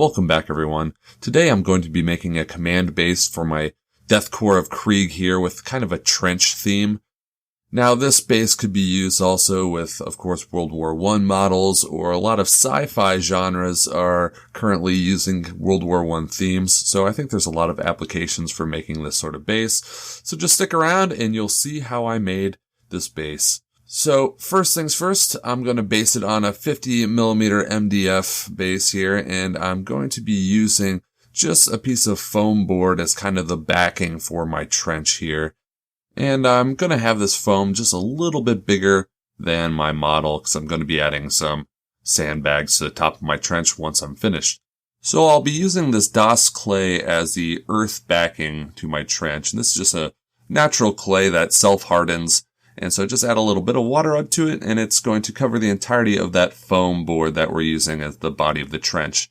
Welcome back, everyone. Today I'm going to be making a command base for my Death Korp of Krieg here with kind of a trench theme. Now, this base could be used also with, of course, WW1 models, or a lot of sci-fi genres are currently using WW1 themes, so I think there's a lot of applications for making this sort of base. So just stick around and you'll see how I made this base. So first things first, I'm going to base it on a 50mm MDF base here, and I'm going to be using just a piece of foam board as kind of the backing for my trench here. And I'm going to have this foam just a little bit bigger than my model because I'm going to be adding some sandbags to the top of my trench once I'm finished. So I'll be using this DOS clay as the earth backing to my trench, and this is just a natural clay that self-hardens. And so just add a little bit of water to it, and it's going to cover the entirety of that foam board that we're using as the body of the trench.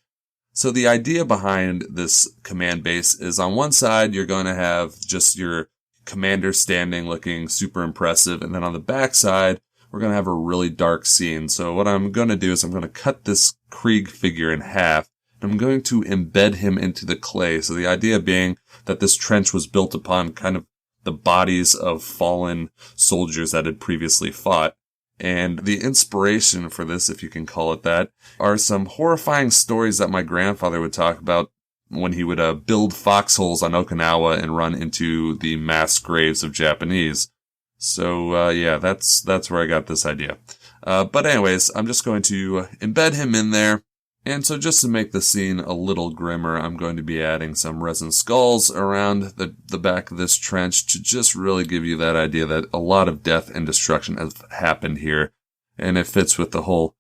So the idea behind this command base is on one side, you're going to have just your commander standing looking super impressive. And then on the back side, we're going to have a really dark scene. So what I'm going to do is I'm going to cut this Krieg figure in half, and I'm going to embed him into the clay. So the idea being that this trench was built upon kind of the bodies of fallen soldiers that had previously fought. And the inspiration for this, if you can call it that, are some horrifying stories that my grandfather would talk about when he would build foxholes on Okinawa and run into the mass graves of Japanese. So, yeah, that's where I got this idea. But anyways, I'm just going to embed him in there. And so just to make the scene a little grimmer, I'm going to be adding some resin skulls around the back of this trench to just really give you that idea that a lot of death and destruction has happened here. And it fits with the whole,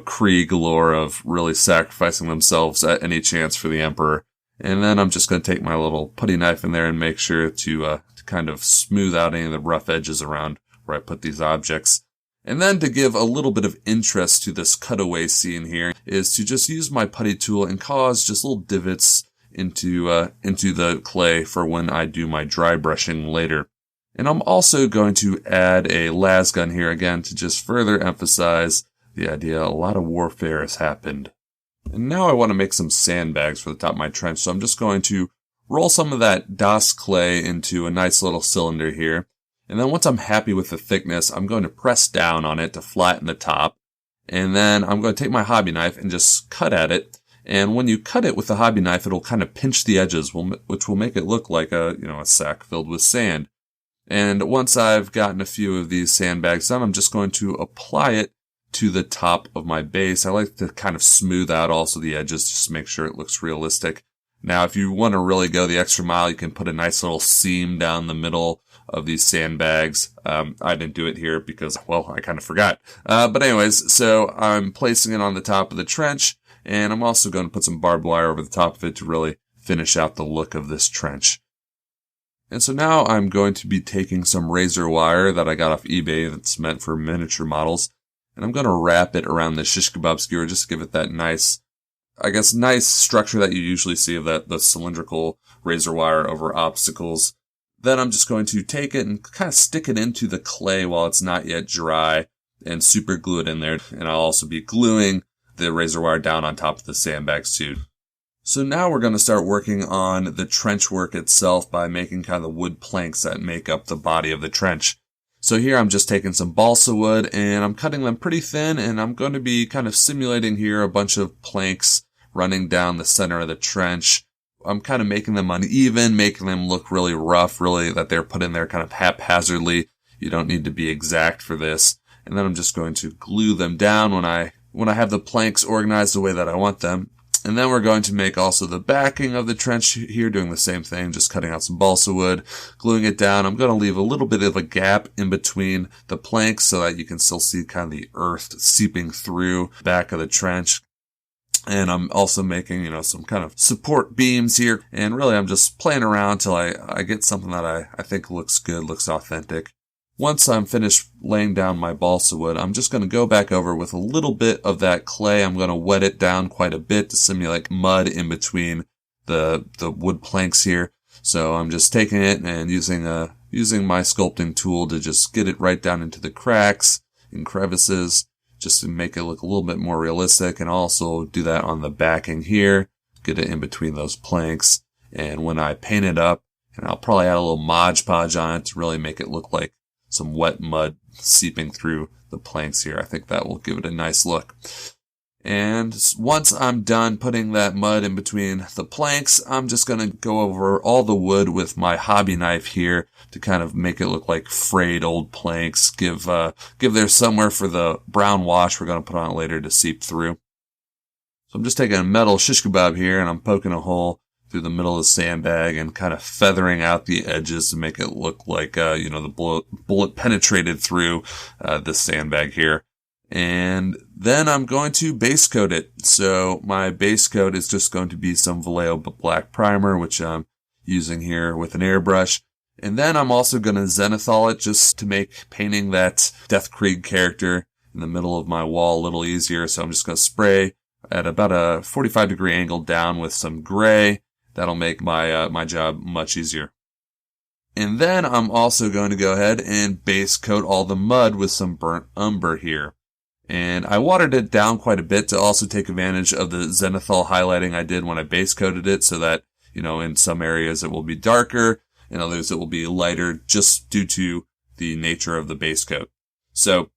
Krieg lore of really sacrificing themselves at any chance for the Emperor. And then I'm just going to take my little putty knife in there and make sure to kind of smooth out any of the rough edges around where I put these objects. And then to give a little bit of interest to this cutaway scene here is to just use my putty tool and cause just little divots into the clay for when I do my dry brushing later. And I'm also going to add a las gun here again to just further emphasize the idea a lot of warfare has happened. And now I want to make some sandbags for the top of my trench, so I'm just going to roll some of that DOS clay into a nice little cylinder here. And then once I'm happy with the thickness, I'm going to press down on it to flatten the top. And then I'm going to take my hobby knife and just cut at it. And when you cut it with the hobby knife, it'll kind of pinch the edges, which will make it look like a sack filled with sand. And once I've gotten a few of these sandbags done, I'm just going to apply it to the top of my base. I like to kind of smooth out also the edges just to make sure it looks realistic. Now, if you want to really go the extra mile, you can put a nice little seam down the middle of these sandbags. I didn't do it here because, well, I kind of forgot. But anyways, so I'm placing it on the top of the trench, and I'm also going to put some barbed wire over the top of it to really finish out the look of this trench. And so now I'm going to be taking some razor wire that I got off eBay that's meant for miniature models, and I'm going to wrap it around the shish kebab skewer just to give it that nice structure that you usually see of the cylindrical razor wire over obstacles. Then I'm just going to take it and kind of stick it into the clay while it's not yet dry and super glue it in there. And I'll also be gluing the razor wire down on top of the sandbags too. So now we're going to start working on the trench work itself by making kind of the wood planks that make up the body of the trench. So here I'm just taking some balsa wood and I'm cutting them pretty thin, and I'm going to be kind of simulating here a bunch of planks running down the center of the trench. I'm kind of making them uneven, making them look really rough, really that they're put in there kind of haphazardly. You don't need to be exact for this. And then I'm just going to glue them down when I have the planks organized the way that I want them. And then we're going to make also the backing of the trench here, doing the same thing, just cutting out some balsa wood, gluing it down. I'm going to leave a little bit of a gap in between the planks so that you can still see kind of the earth seeping through the back of the trench. And I'm also making, some kind of support beams here. And really, I'm just playing around till I get something that I think looks good, looks authentic. Once I'm finished laying down my balsa wood, I'm just going to go back over with a little bit of that clay. I'm going to wet it down quite a bit to simulate mud in between the wood planks here. So I'm just taking it and using my sculpting tool to just get it right down into the cracks and crevices, just to make it look a little bit more realistic, and also do that on the backing here. get it in between those planks. And when I paint it up, and I'll probably add a little Mod Podge on it to really make it look like some wet mud seeping through the planks here. I think that will give it a nice look. And once I'm done putting that mud in between the planks, I'm just going to go over all the wood with my hobby knife here to kind of make it look like frayed old planks. Give there somewhere for the brown wash we're going to put on it later to seep through. So I'm just taking a metal shish kebab here and I'm poking a hole through the middle of the sandbag and kind of feathering out the edges to make it look like, the bullet penetrated through this sandbag here. And then I'm going to base coat it. So my base coat is just going to be some Vallejo black primer, which I'm using here with an airbrush. And then I'm also going to zenithal it just to make painting that Death Krieg character in the middle of my wall a little easier. So I'm just going to spray at about a 45-degree angle down with some gray. That'll make my job much easier. And then I'm also going to go ahead and base coat all the mud with some burnt umber here. And I watered it down quite a bit to also take advantage of the zenithal highlighting I did when I base coated it so that, in some areas it will be darker, in others it will be lighter just due to the nature of the base coat. So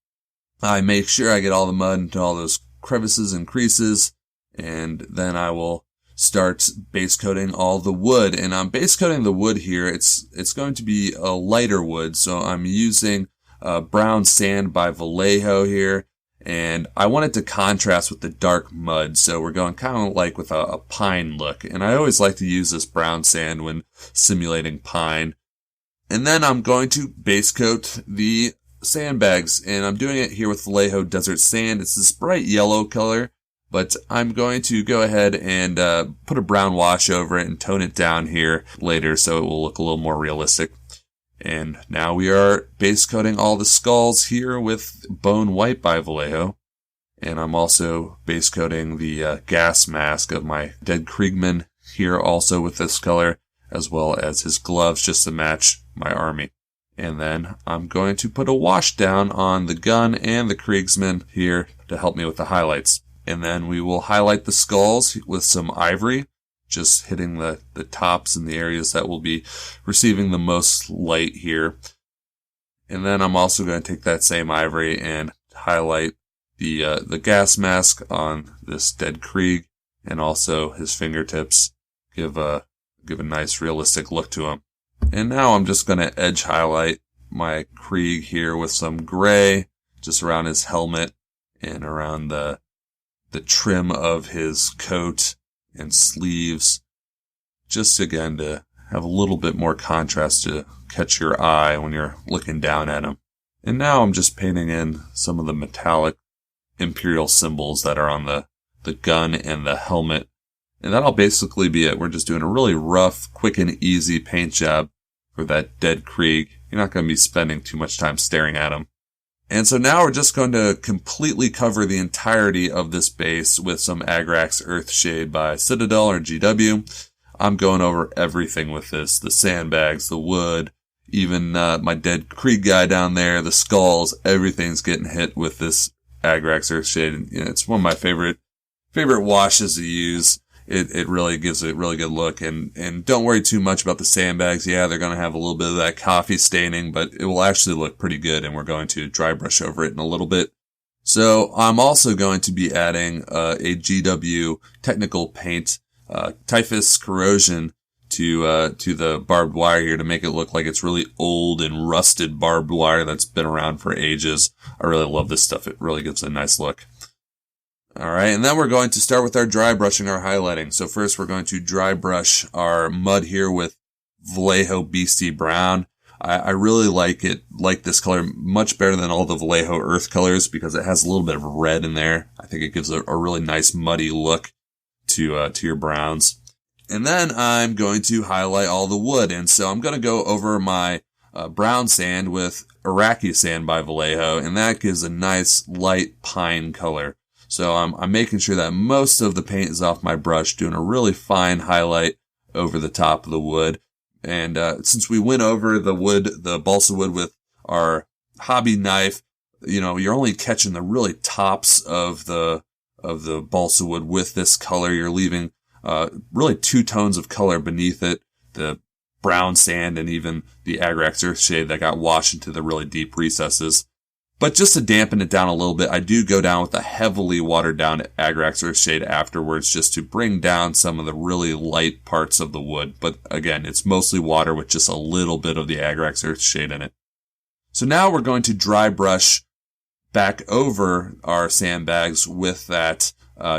I make sure I get all the mud into all those crevices and creases, and then I will start base coating all the wood. And I'm base coating the wood here. It's going to be a lighter wood, so I'm using brown sand by Vallejo here. And I want it to contrast with the dark mud, so we're going kind of like with a pine look. And I always like to use this brown sand when simulating pine. And then I'm going to base coat the sandbags, and I'm doing it here with Vallejo Desert Sand. It's this bright yellow color, but I'm going to go ahead and put a brown wash over it and tone it down here later so it will look a little more realistic. And now we are base coating all the skulls here with Bone White by Vallejo. And I'm also base coating the gas mask of my dead Kriegman here also with this color, as well as his gloves just to match my army. And then I'm going to put a wash down on the gun and the Kriegsman here to help me with the highlights. And then we will highlight the skulls with some ivory, just hitting the tops and the areas that will be receiving the most light here. And then I'm also going to take that same ivory and highlight the gas mask on this dead Krieg and also his fingertips. Give a nice realistic look to him. And now I'm just going to edge highlight my Krieg here with some gray just around his helmet and around the trim of his coat and sleeves, just again to have a little bit more contrast to catch your eye when you're looking down at him. And now I'm just painting in some of the metallic imperial symbols that are on the gun and the helmet. And that'll basically be it. We're just doing a really rough, quick and easy paint job for that dead Krieg. You're not going to be spending too much time staring at him. And so now we're just going to completely cover the entirety of this base with some Agrax Earthshade by Citadel or GW. I'm going over everything with this. The sandbags, the wood, even my dead Krieg guy down there, the skulls, everything's getting hit with this Agrax Earthshade. And, it's one of my favorite washes to use. It really gives it a really good look. And don't worry too much about the sandbags. Yeah, they're going to have a little bit of that coffee staining, but it will actually look pretty good. And we're going to dry brush over it in a little bit. So I'm also going to be adding a GW technical paint, Typhus Corrosion to the barbed wire here to make it look like it's really old and rusted barbed wire that's been around for ages. I really love this stuff. It really gives a nice look. All right, and then we're going to start with our dry brushing, our highlighting. So first we're going to dry brush our mud here with Vallejo Beastie Brown. I really like this color much better than all the Vallejo Earth colors because it has a little bit of red in there. I think it gives a really nice muddy look to your browns. And then I'm going to highlight all the wood. And so I'm going to go over my brown sand with Iraqi sand by Vallejo, and that gives a nice light pine color. So I'm making sure that most of the paint is off my brush, doing a really fine highlight over the top of the wood. And since we went over the balsa wood with our hobby knife, you're only catching the really tops of the balsa wood with this color. You're leaving really two tones of color beneath it, the brown sand and even the Agrax earth shade that got washed into the really deep recesses. But just to dampen it down a little bit, I do go down with a heavily watered down Agrax earth shade afterwards just to bring down some of the really light parts of the wood. But again, it's mostly water with just a little bit of the Agrax earth shade in it. So now we're going to dry brush back over our sandbags with that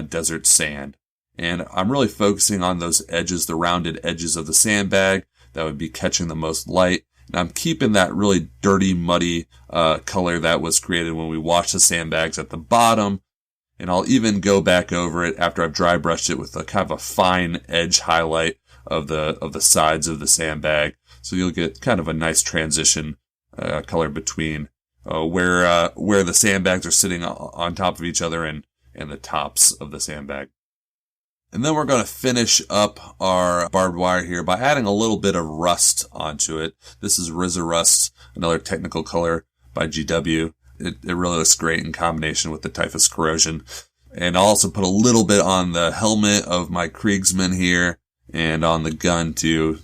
desert sand. And I'm really focusing on those edges, the rounded edges of the sandbag that would be catching the most light. And I'm keeping that really dirty, muddy color that was created when we washed the sandbags at the bottom. And I'll even go back over it after I've dry brushed it with a kind of a fine edge highlight of the sides of the sandbag. So you'll get kind of a nice transition color between where the sandbags are sitting on top of each other and the tops of the sandbag. And then we're going to finish up our barbed wire here by adding a little bit of rust onto it. This is Rizza Rust, another technical color by GW. It really looks great in combination with the Typhus Corrosion. And I'll also put a little bit on the helmet of my Kriegsmen here and on the gun to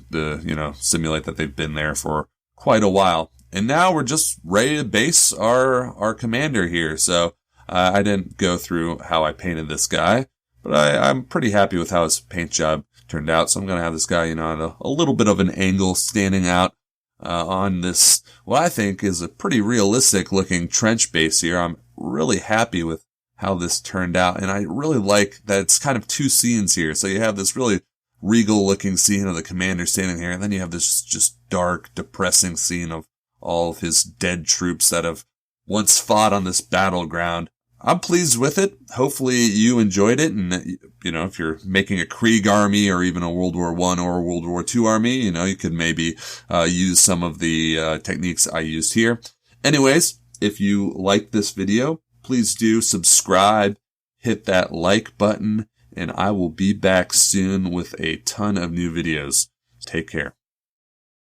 simulate that they've been there for quite a while. And now we're just ready to base our commander here. So I didn't go through how I painted this guy, but I'm pretty happy with how his paint job turned out. So I'm going to have this guy, at a little bit of an angle standing out on this, what I think is a pretty realistic looking trench base here. I'm really happy with how this turned out. And I really like that it's kind of two scenes here. So you have this really regal looking scene of the commander standing here. And then you have this just dark, depressing scene of all of his dead troops that have once fought on this battleground. I'm pleased with it. Hopefully you enjoyed it. And, if you're making a Krieg army or even a World War I or a World War II army, you could maybe use some of the techniques I used here. Anyways, if you liked this video, please do subscribe, hit that like button, and I will be back soon with a ton of new videos. Take care.